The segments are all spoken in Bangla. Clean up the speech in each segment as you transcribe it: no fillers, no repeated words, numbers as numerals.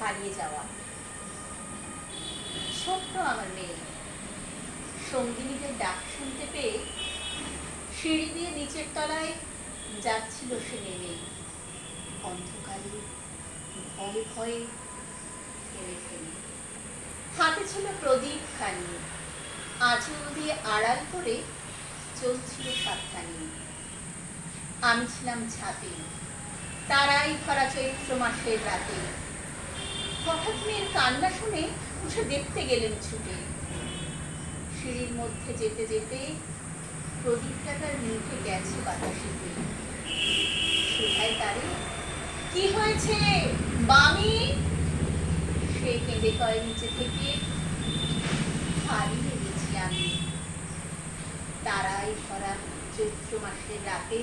হারিয়ে যাওয়া। ছোট্ট আমার মেয়ে সঙ্গিনীদের ডাক শুনতে পেয়ে সিঁড়ি দিয়ে নিচের তলায় যাচ্ছিল সে নেমে, অন্ধকারে ভয়ে ভয়ে থেমে থেমে। হাতে ছিল প্রদীপ খানি, আঁচল দিয়ে আড়াল করে চলছিল সাবধানে। আমি ছিলাম ছাতে, তারাই ভরা চৈত্র মাসের রাতে। হঠাৎ মেয়ের কান্না শুনে উঠে দেখতে গেলেন ছুটে। সিঁড়ির মধ্যে যেতে যেতে প্রদীপটা তার নিভে গেছে বাতাসেতে। সেটাই তারে, কি হয়েছে বামি? সে কেঁদে কয় নিচে থেকে, হারিয়ে গেছি আমি। তারাই ভরা চৈত্র মাসের রাতে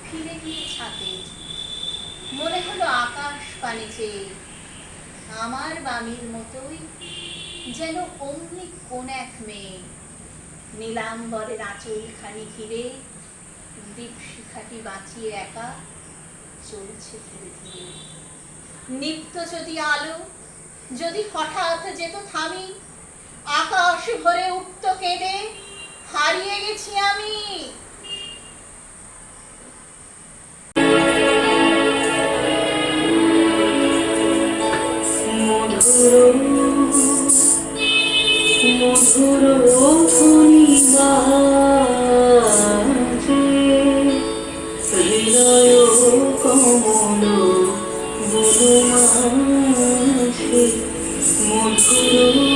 ফিরে গিয়ে ছাতে, মনে হলো আকাশ পানে চেয়ে আমার বামির মতোই যেন অমনি কোন এক মেয়ে, নীলাম্বরের আঁচল খানি ঘিরে দীপশিখাটি বাঁচিয়ে একা চলছে ধীরে ধীরে। নিত্য যদি আলো যদি হঠাৎ যেত থামি, আকাশ ভরে উঠত কেঁদে, হারিয়ে গেছি আমি। মধুর ধ্বনি বাজে, হৃদয় কমল বুনো মাঝে। মধুর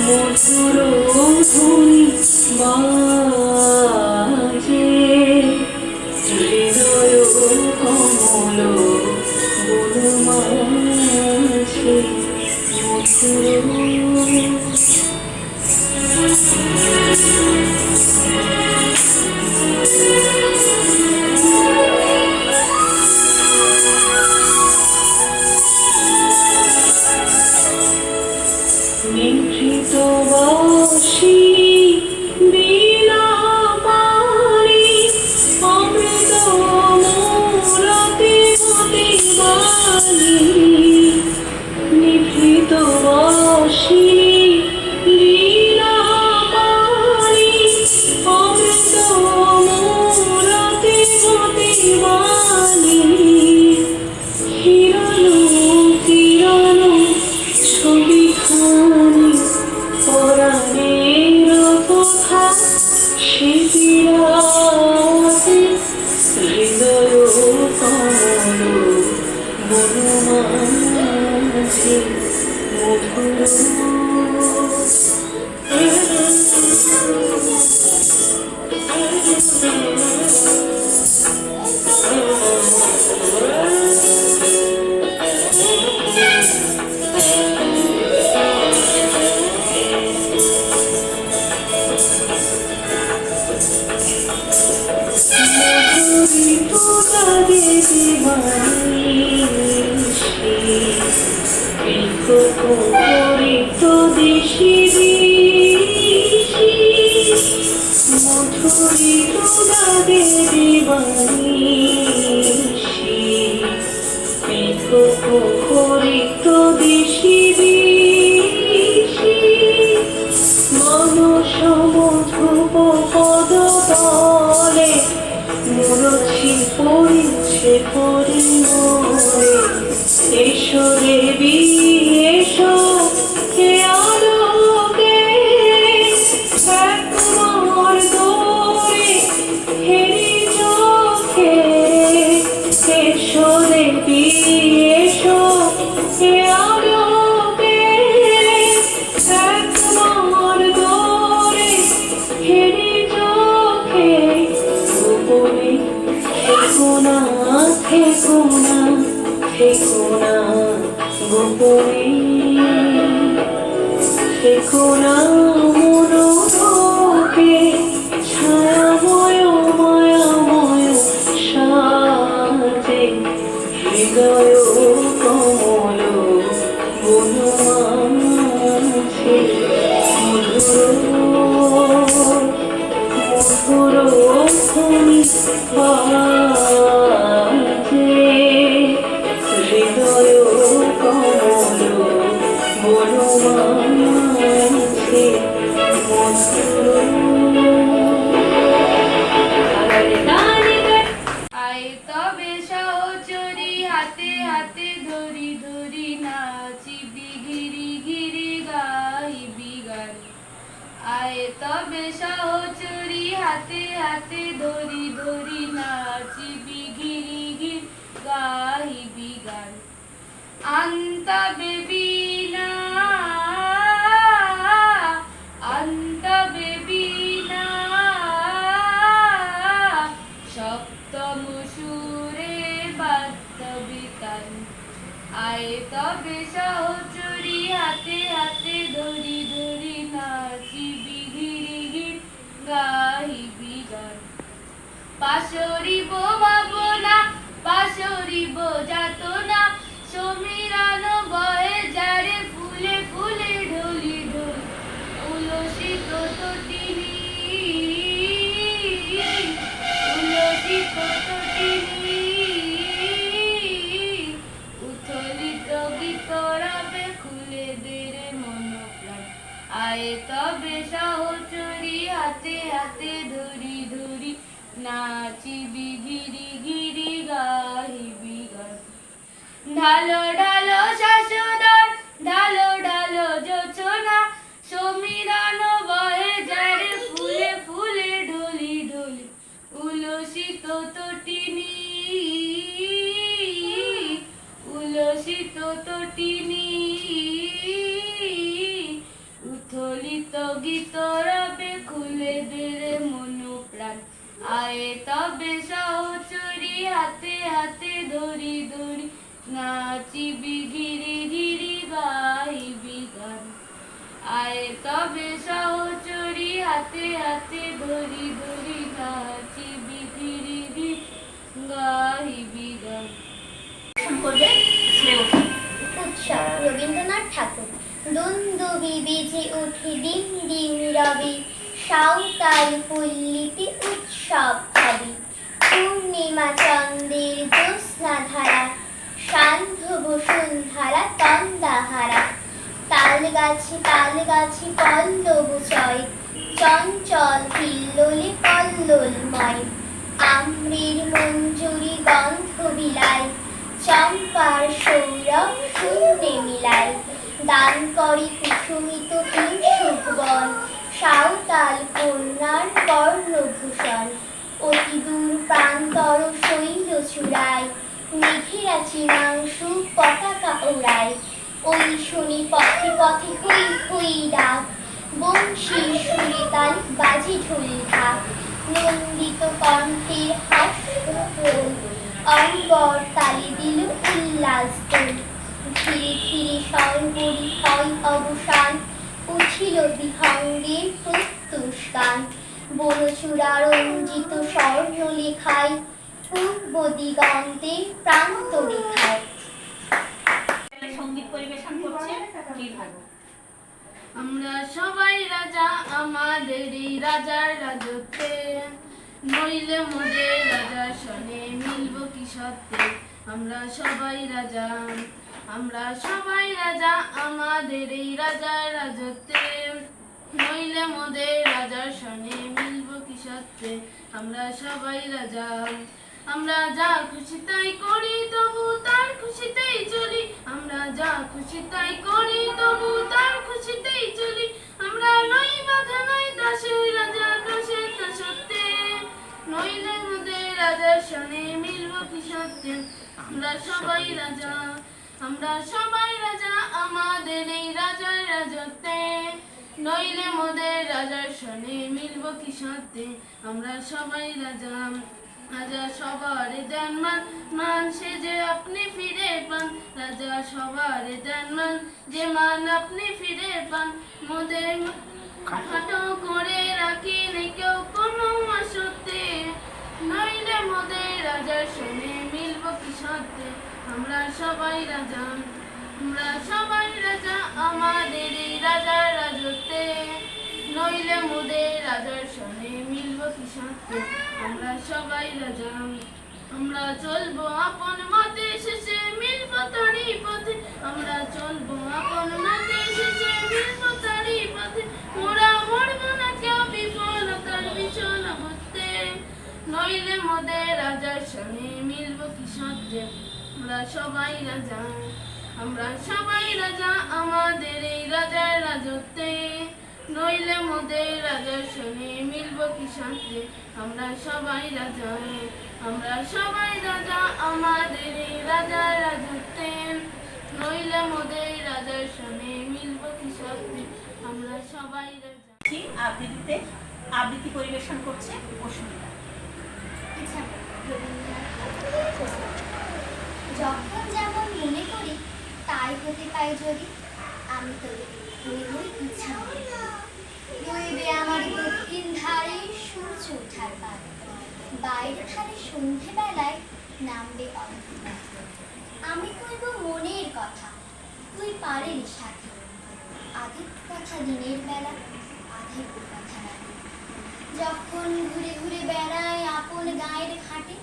মধুর ধ্বনি বাজে, হৃদয় কমল বুনো মাঝে। নিভৃত বাসি বিলাপারি, অমৃত মূরতি মতি বাণী। নিভৃত বাসি লীলাপারি, অমৃত মূরতি মতি বাণী। হিরণ কিরণ ছবিখানি পরাণের কথা সে বিরাজে, হৃদয় কমল বুনো মাঝে। মধুর করিত দিশি দিশি, মধুরিত গাদে দিবানিশি। করিত দিশি দিশি, মানস মধুপ পদ তলে মুরছি পড়িছে পরিমলে। এসো দেবী এসো হে আলোকে, একবার দোরে হেরি চোখে। এসো দেবী এসো হে আলোকে, একবার দোরে হেরি চোখে। গোপনে থেকো না থেকো না থেকো না, গোপনে থেকো না মনোরূপে। ছায়াময় মায়াময় সাজে, হৃদয় কমল বুনো মাঝে। মধুর মধুর ধ্বনি বাজে, হৃদয় হাতে হাতে ধরি ধরি নাচিবি ঘিরি ঘিরি গাইবি গান আয় তবে সহচরি হাতে হাতে ধরি ধরি নাচিবি ঘিরি ঘিরি গাইবি গান আন্তা বেবিনা আন্তা বেবিনা সপ্তম সুরে বাস্তবিকান আয় তবে সহচরি হাতে হাতে ধরি ধরি নাচিবি ঘিরি ঘিরি গাইবি গান পাশরিব ভাবনা পাশরিব যাতনা সমীরণ বহে যারে ফুলে ফুলে ঢলি ঢলি উলসিত তটিনী উলসিত তটিনী উথলিত গীত রবে খুলে দেরে মন প্রাণ আয় তবে সহচরি হাতে হাতে ধরি ধরি নাচিবি ঘিরি ঘিরি গাইবি গান ঢালো ঢালো শাশুদর ঢালো ঢালো যোচনা সমীরণ বহে যারে ফুলে ফুলে ঢলি ঢলি উলসিত তটিনী উলসিত তটিনী উথলিত গীত রবে খুলে দেরে মন প্রাণ আয়ে তবে সহচরি হাতে হাতে ধরি ধরি নাচিবি ঘিরি ঘিরি গাইবি গান আয়ে তবে সহচরি হাতে হাতে ধরি ধরি নাচিবি ঘিরি ঘিরি গাইবি গান করবে উৎসব রবীন্দ্রনাথ ঠাকুর দুন্দুবি বেজে ওঠে দিন দিন রবি সাঁওতাল পল্লীতে উৎসব হবে পূর্ণিমা চন্দ্রের জ্যোৎস্না ধারা সান্ধ্য বসুন্ধরা তন্দাহারা তাল গাছে পল্লব চয় চঞ্চল হিল্লোলে কল্লোলময় আম্রের মঞ্জুরি গন্ধ বিলায় চম্পার সৌরভ শূন্যে মিলায় দান করে কুসুমিত ভুবন সাঁওতাল কন্যার কর্ণভূষণ অতি দূর প্রান্তর শৈল চূড়ায় মেঘেরা চিনাংশু পতাকা ওড়ায় ওই শুনি পথে পথে হই হই ডাক বংশী সুরে তাল বাজে ঢোল ঢাক নন্দিত কণ্ঠের হাস্যপ্রণ অঙ্গর তালে দিল উল্লাস দোল ধীরে ধীরে সর্বরি হয় অবসান উঠিল বিহঙ্গের প্রত্যুষ গান বনচূড়া রঞ্জিত স্বর্ণ লেখায় পূর্ব দিগন্তে প্রান্ত রেখায় সঙ্গীত পরিবেশন করছে কিভাবে আমরা সবাই রাজা আমাদের এই রাজার রাজত্বে নইলে মোদের রাজা শনে মিলব কি সত্যে আমরা সবাই রাজা আমাদের এই রাজার রাজত্বে নইলে মোদের রাজা শনে মিলব কি সত্যে আমরা সবাই রাজা আমরা যা খুশি তাই করি তবু তার খুশিতেই চলি আমরা যা খুশি তাই করি তবু তার খুশিতেই চলি আমরা নই বাধা নই দাসের রাজা দাসের দাসত্বে নইলে মোদের রাজার শনে মিলব কি সত্যে আমরা সবাই রাজা আমাদের এই রাজার রাজত্বে নইলে মোদের রাজার শনে মিলব কি সত্যে আমরা সবাই রাজা রাজা সবার দেন মান সে যে আপনি ফিরে পান রাজা সবার দেন মান যে মান আপনি ফিরে পান মোদের খাটো করে রাখি নেই কেউ কোনো আসতে নইলে মোদের রাজার শনে মিলব কি সত্যে আমরা সবাই রাজা আমাদের এই রাজার রাজত্বে নইলে মোদের রাজার শনে মিলব কি সত্যে আমরা সবাই রাজা আমরা চলবো আপন মতে শেষে মিলব তারি পথে আমরা চলবো আপন মতে শেষে মিলব তারি পথে মোরা মরব না কেউ বিফলতার বিছানা হতে নইলে মোদের রাজার শনে মিলব কি সত্যে আমরা সবাই রাজা, আমরা সবাই রাজা আমাদের এই রাজার রাজত্বে, নইলে মোদের রাজার সঙ্গে মিলব কি সাথে। আমরা সবাই রাজা, আমরা সবাই রাজা আমাদের এই রাজার রাজত্বে, নইলে মোদের রাজার সঙ্গে মিলব কি সাথে। আমরা সবাই রাজা। আবৃত্তিতে আবৃত্তি পরিবেশন করছে অস্মিতা। ইচ্ছা যখন যেমন মনে করি তাই হতে পাই যদি, আমি তো হইবই ইচ্ছা রইবে আমার দক্ষিণ ধারে সূর্য ওঠার পার, বাইরে ধারে সন্ধেবেলায় নামবে অন্ধকার। আমি কইব মনের কথা, তুই পারের সাথে, আধিক কথা দিনের বেলা, আধিক কথা রাতে। যখন ঘুরে ঘুরে বেড়ায় আপন গায়ের ঘাটে,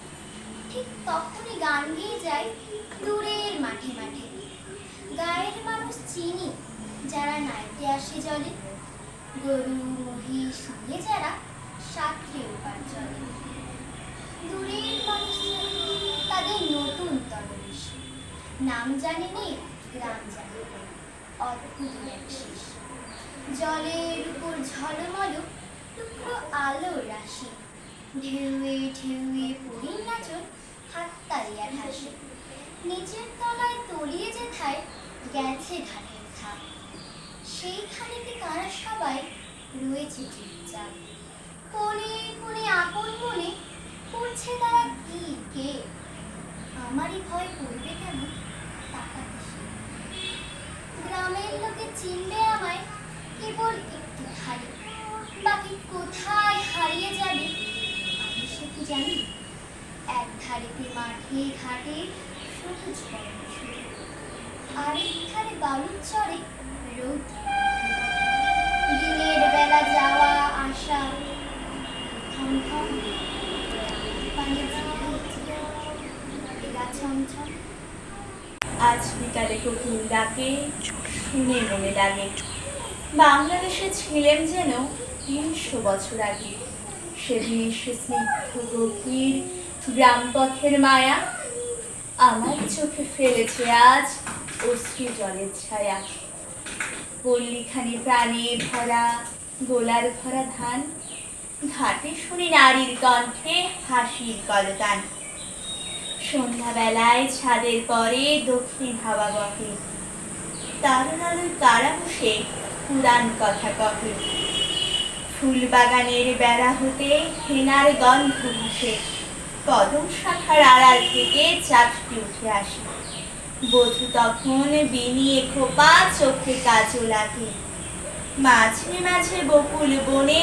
ঠিক তখনই গান গেয়ে যায় দূরের মাঠে মাঠে। গায়ের মানুষ চিনি যারা নাইতে আসে জলে, গরু মহিষ নিয়ে যারা সাঁতরে ওপার চলে। দূরের মানুষ তাদের নতুন তরবেশ, নাম জানেনি গ্রাম জানে অদ্ভুত এক শেষ। জলের উপর ঝলমল টুকরো আলোর রাশি, ঢেউয়ে ঢেউয়ে পড়ির নাচন হাত তালিয়া ঠাসে। নিচের তলায় তলিয়ে যেথায় গেছে ঘাটের ধাপ, সেইখানেতে তারা সবাই রয়েছে চুপচাপ। কোণে কোণে আপন মনে করছে তারা কি কে, আমারই ভয় করবে কেন তাকাতে সে। গ্রামের লোকে চিনবে আমায় কেবল একটু ধারে, বাকি কোথায় হারিয়ে যাবে আমি সে কি জানি। এক ধারেতে মাঠে ঘাটে সবুজ বর্ণ শুধু, আরেক ধারে বালুর চরে রৌদ্র। দিনের বেলা যাওয়া আসা থম থম, পানি ছমছম। আজ বিকালে কোকিল ডাকে শুনে মনে লাগে, বাংলাদেশে ছিলেন যেন ৩০০ বছর আগে। সেদিন সে স্নিগ্ধ গভীর গ্রাম পথের মায়া, আমার চোখে ফেলেছে আজ অশ্রু জলের ছায়া। পল্লীখানি প্রাণে ভরা, গোলার ভরা ধান, ঘাটে শুনি নারীর কণ্ঠে হাসির কলতান। সন্ধ্যাবেলায় ছাদের পরে দক্ষিণ হাওয়া বহে, তারুণ আলোয় কারা বসে পুরাণ কথা কহে। ফুল বাগানের বেড়া হতে হেনার গন্ধ ভাসে, কদম শাখার আড়াল থেকে চাঁদটি উঠে আসে। বধূ তখন বিনিয়ে খোপা চোখে কাজল আঁকে, মাঝে মাঝে বকুল বনে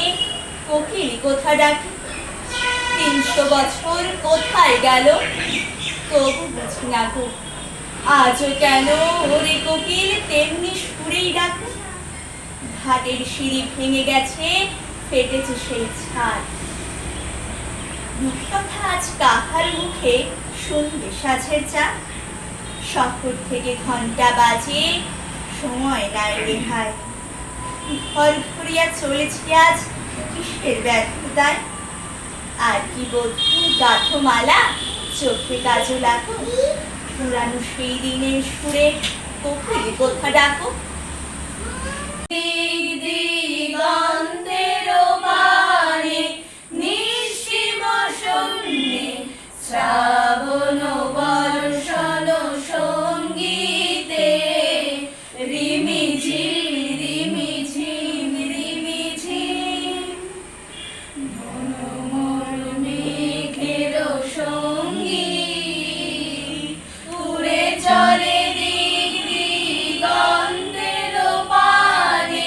কোকিল কোথা ডাকে। ৩০০ বছর কোথায় গেল তবু বুঝি না গো, আজও কেন ওরে কোকিল তেমনি সুরেই ডাকে। ঘাটের সিঁড়ি ভেঙে গেছে, ফেটেছে সেই ছাদ, রূপকথা আজ কাহার মুখে শুনবে সাঝের চাঁদ। শহর থেকে ঘন্টা বাজে, সময় নাই রেহাই, ঘর ঘুরিয়া চলেছি আজ কিসের ব্যর্থতায়। আর কি বধূ গাঁথো মালা, চোখে কাজল আঁকো, পুরানো সেই দিনের সুরে কোকিল কোথা ডাকো। দিগন্তের পানে নিঃসীম শূন্যে শ্রাবণ বর্ষণ সঙ্গীতে, রিমিঝিম রিমিঝিম রিমিঝিম, মনোমর মেঘের সঙ্গী উড়ে চলে দিক দিগন্তের পানে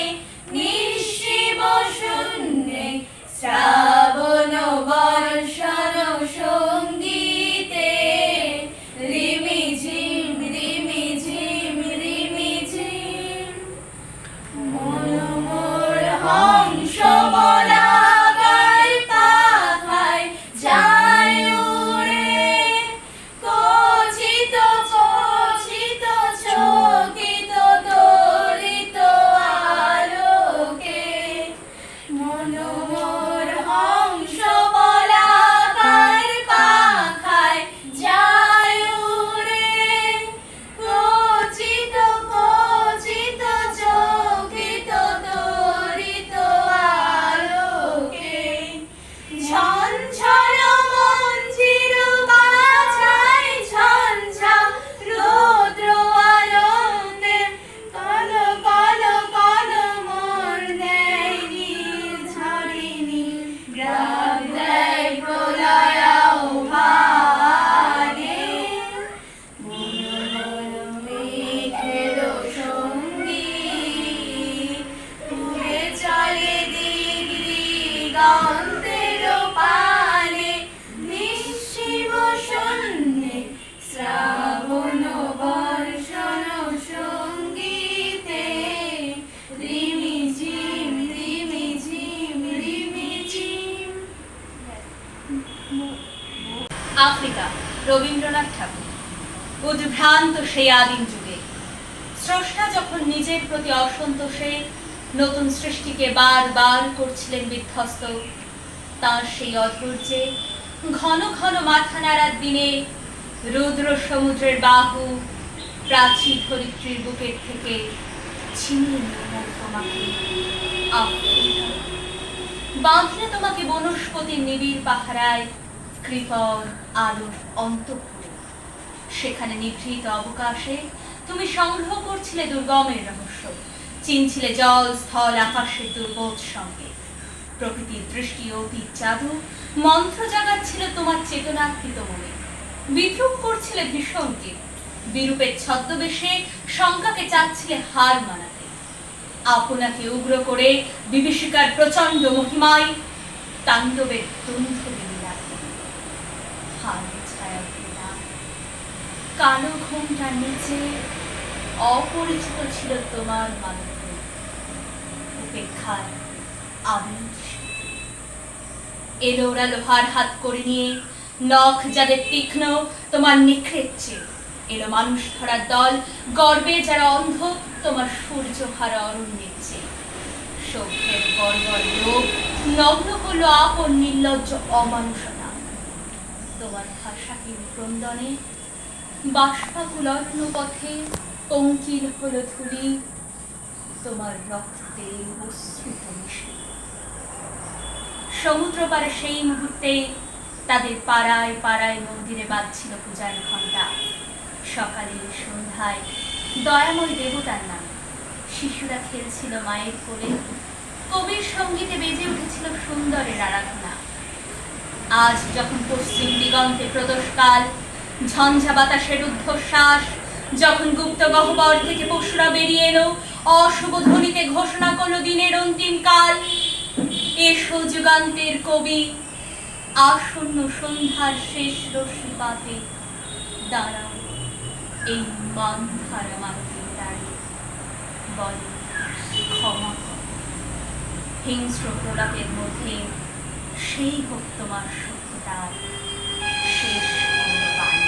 নিঃসীম শূন্যে শ্রাবণ বর্ষণ সঙ্গীতে, উদ্ভ্রান্ত সেই আদিম যুগে স্রষ্টা যখন নিজের প্রতি অসন্তোষে নতুন সৃষ্টিকে বারবার করছিলেন বিধ্বস্ত, তার সেই অধৈর্যে ঘন ঘন মাথা নাড়ার দিনে রুদ্র সমুদ্রের বাহু প্রাচী ধরিত্রীর বুকের থেকে ছিনিয়ে নিয়ে তোমাকে বাঁধলে তোমাকে বনস্পতির নিবিড় পাহারায় কৃপণ আলোর অন্তঃপুরে। সেখানে নিভৃত অবকাশে তুমি সংগ্রহ করছিলে দুর্গমের রহস্য, চিনছিলে জল স্থল আকাশের দুর্বোধ সঙ্গে। প্রকৃতির দৃষ্টি অতীত জাদু মন্ত্র জাগাচ্ছিল তোমার চেতনাকৃত মনে। বিদ্রুপ করছিলে ভীষণকে, বিরূপের ছদ্মবেশে শঙ্কাকে চাচ্ছিলে হার মানাতে। আপনাকে উগ্র করে বিভীষিকার প্রচন্ড মহিমায় তাণ্ডবের দ্বন্দ্ব মিলাতে। হারের ছায়া কালো ঘোমটার নিচে অপরিচিত ছিল তোমার মানব উপেক্ষার আবেগ। এলো ওরা লোহার হাত করে নিয়ে, নখ যাদের তীক্ষ্ণ তোমার নিখড়েচ্ছে। এলো মানুষ ধরার দল, গর্বে যারা অন্ধ তোমার সূর্য হারা অরণ্যের চেয়ে। সভ্যের গর্বর লোক নগ্ন করলো আপন নির্লজ্জ অমানুষতা। তোমার ভাষাহীন ক্রন্দনে বাষ্পাকুলর্ণ পথে পঙ্কিল হলো ধুলি, তোমার রক্তে অশ্রুত মিশে। সমুদ্র পারে সেই মুহূর্তে তাদের পাড়ায় পাড়ায় মন্দিরে বাজছিল পূজার ঘণ্টা। সকালে সন্ধ্যায় দয়াময় দেবতার নামে শিশুরা খেলছিল মায়ের কোলে। কবির সঙ্গীতে বেজে উঠেছিল সুন্দরের আরাধনা। আজ যখন পশ্চিম দিগন্তে প্রদোষকাল, ঝঞ্ঝা বাতাসের ঊর্ধ্বশ্বাস, যখন গুপ্ত গহ্বর থেকে পশুরা বেরিয়ে এলো, অশুভ ধ্বনিতে ঘোষণা করলো দিনের অন্তিম কাল। এসো যুগান্তের কবি, আসন্ন সন্ধ্যার শেষ রশ্মিপাতে দাঁড়াও এই মানধারা মানবের দাঁড়িয়ে, বলে ক্ষমা কর। হিংস্র প্রলাপের মধ্যে সেই হোক তোমার সত্যতার শেষ বাণী।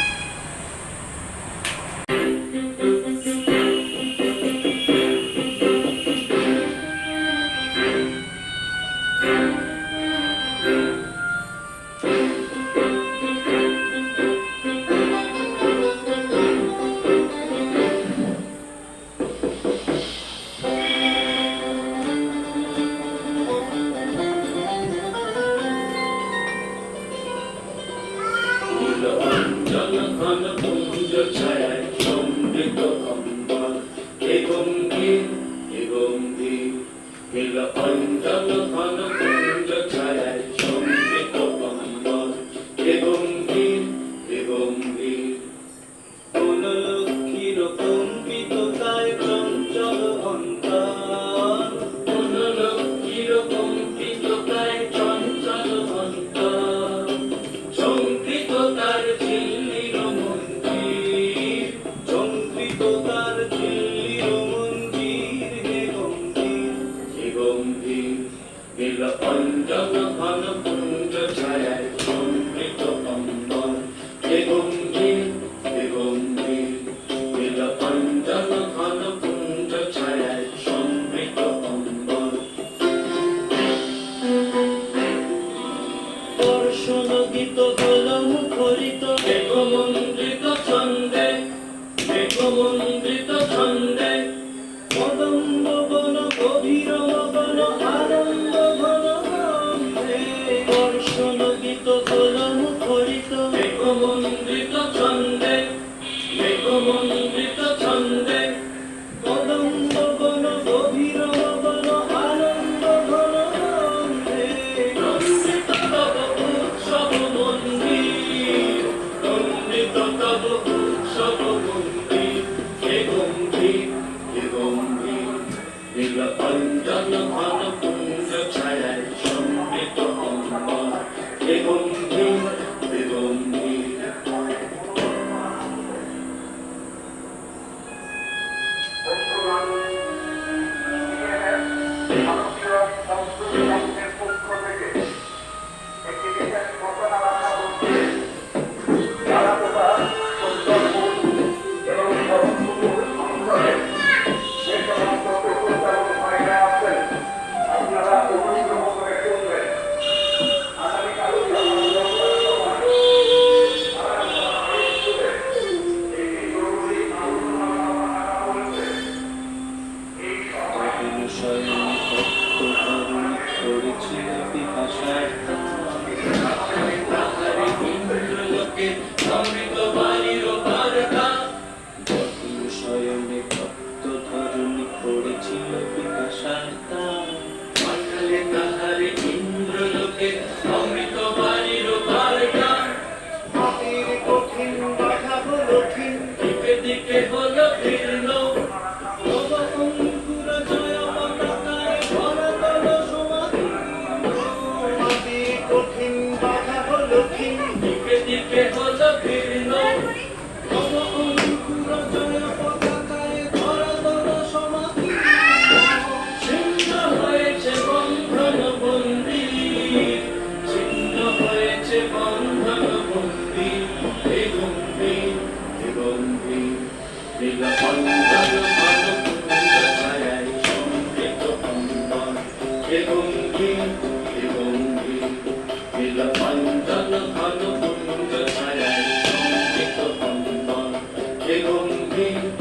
নীলকণ্ঠন ঘন কুঞ্জ ছায়ায় সমৃত অম্বর এ গম্ভীর নীলকণ্ঠন ঘন কুঞ্জ ছায়ায় সমৃত অম্বর এ গম্ভীর